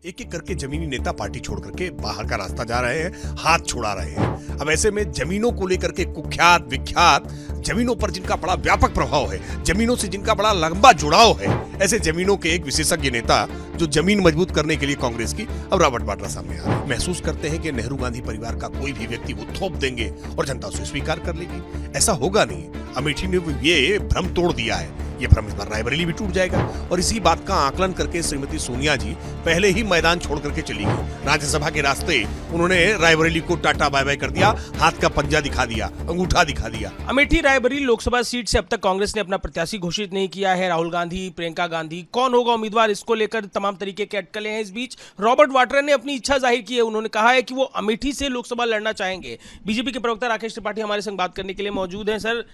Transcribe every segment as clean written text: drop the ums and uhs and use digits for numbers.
एक एक करके जमीनी नेता पार्टी छोड़ करके बाहर का रास्ता जा रहे हैं, हाथ छुड़ा रहे हैं। अब ऐसे में जमीनों को लेकर के कुख्यात विख्यात, जमीनों पर जिनका बड़ा व्यापक प्रभाव है, जमीनों से जिनका बड़ा लंबा जुड़ाव है, ऐसे जमीनों के एक विशेषज्ञ नेता जो जमीन मजबूत करने के लिए कांग्रेस की, अब रॉबर्ट वाड्रा सामने आ रहे हैं। महसूस करते हैं कि नेहरू गांधी परिवार का कोई भी व्यक्ति वो थोप देंगे और जनता उसे स्वीकार कर लेगी। ऐसा होगा नहीं। अमेठी ने ये भ्रम तोड़ दिया है। ये भ्रम इस बार रायबरेली भी टूट जाएगा और इसी बात का आकलन करके श्रीमती सोनिया जी पहले ही मैदान छोड़ करके चली गई। राज्यसभा के रास्ते उन्होंने रायबरेली को टाटा बाय बाय कर दिया, हाथ का पंजा दिखा दिया, अंगूठा दिखा दिया। अमेठी रायबरेली लोकसभा सीट से अब तक कांग्रेस ने अपना प्रत्याशी घोषित नहीं किया है। राहुल गांधी, प्रियंका गांधी, कौन होगा उम्मीदवार, इसको लेकर तमाम तरीके के अटकलें हैं। इस बीच रॉबर्ट वाड्रा ने अपनी इच्छा जाहिर की है। उन्होंने कहा है कि वो अमेठी से लोकसभा लड़ना चाहेंगे। बीजेपी के प्रवक्ता राकेश त्रिपाठी हमारे संग बात करने के लिए मौजूद हैं। सर,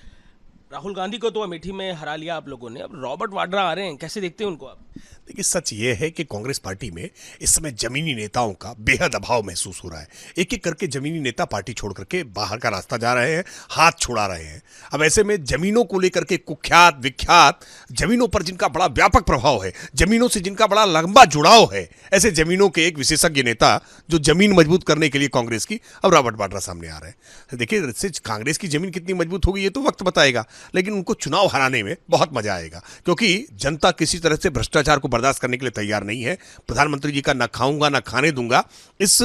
राहुल गांधी को तो अमेठी में हरा लिया आप लोगों ने, अब रॉबर्ट वाड्रा आ रहे हैं, कैसे देखते हैं उनको आप? देखिए, सच ये है कि कांग्रेस पार्टी में इस समय जमीनी नेताओं का बेहद अभाव महसूस हो रहा है। एक एक करके जमीनी नेता पार्टी छोड़ करके बाहर का रास्ता जा रहे हैं, हाथ छुड़ा रहे हैं। अब ऐसे में जमीनों को लेकर के कुख्यात विख्यात, जमीनों पर जिनका बड़ा व्यापक प्रभाव है, जमीनों से जिनका बड़ा लंबा जुड़ाव है, ऐसे जमीनों के एक विशेषज्ञ नेता जो जमीन मजबूत करने के लिए कांग्रेस की, अब रॉबर्ट वाड्रा सामने आ रहे हैं। देखिए, कांग्रेस की जमीन कितनी मजबूत होगी ये तो वक्त बताएगा, लेकिन उनको चुनाव हराने में बहुत मजा आएगा, क्योंकि जनता किसी तरह से भ्रष्टाचार को बर्दाश्त करने के लिए तैयार नहीं है। प्रधानमंत्री जी का न खाऊंगा न खाने दूंगा, इस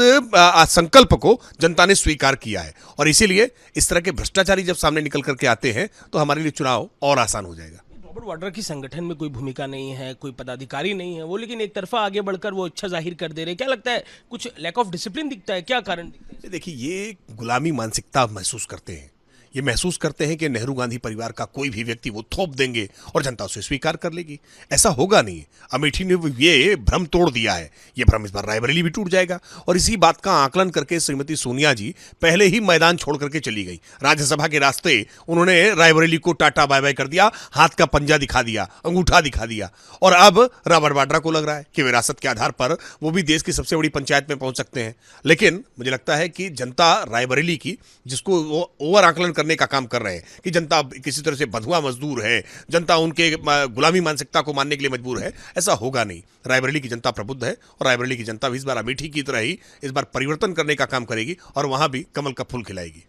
संकल्प को जनता ने स्वीकार किया है और इसीलिए इस तरह के भ्रष्टाचारी जब सामने निकल करके आते हैं तो हमारे लिए चुनाव और आसान हो जाएगा। रॉबर्ट वाड्रा की संगठन में कोई भूमिका नहीं है, कोई पदाधिकारी नहीं है, वो लेकिन एक तरफा आगे बढ़कर वो इच्छा जाहिर कर दे रहे हैं। क्या लगता है, कुछ लैक ऑफ डिसिप्लिन दिखता है, क्या कारण दिखता है? देखिए, ये गुलामी मानसिकता महसूस करते हैं। ये महसूस करते हैं कि नेहरू गांधी परिवार का कोई भी व्यक्ति वो थोप देंगे और जनता उसे स्वीकार कर लेगी। ऐसा होगा नहीं। अमेठी ने ये भ्रम तोड़ दिया है। ये भ्रम इस बार रायबरेली भी टूट जाएगा और इसी बात का आकलन करके श्रीमती सोनिया जी पहले ही मैदान छोड़ करके चली गई। राज्यसभा के रास्ते उन्होंने रायबरेली को टाटा बाय बाय कर दिया, हाथ का पंजा दिखा दिया, अंगूठा दिखा दिया और अब रॉबर्ट वाड्रा को लग रहा है कि विरासत के आधार पर वो भी देश की सबसे बड़ी पंचायत में पहुंच सकते हैं। लेकिन मुझे लगता है कि जनता रायबरेली की, जिसको वो ओवर आकलन करने का काम कर रहे हैं कि जनता किसी तरह से बंधुआ मजदूर है, जनता उनके गुलामी मानसिकता को मानने के लिए मजबूर है, ऐसा होगा नहीं। रायबरेली की जनता प्रबुद्ध है और रायबरेली की जनता भी इस बार अमेठी की तरह ही इस बार परिवर्तन करने का काम करेगी और वहां भी कमल का फूल खिलाएगी।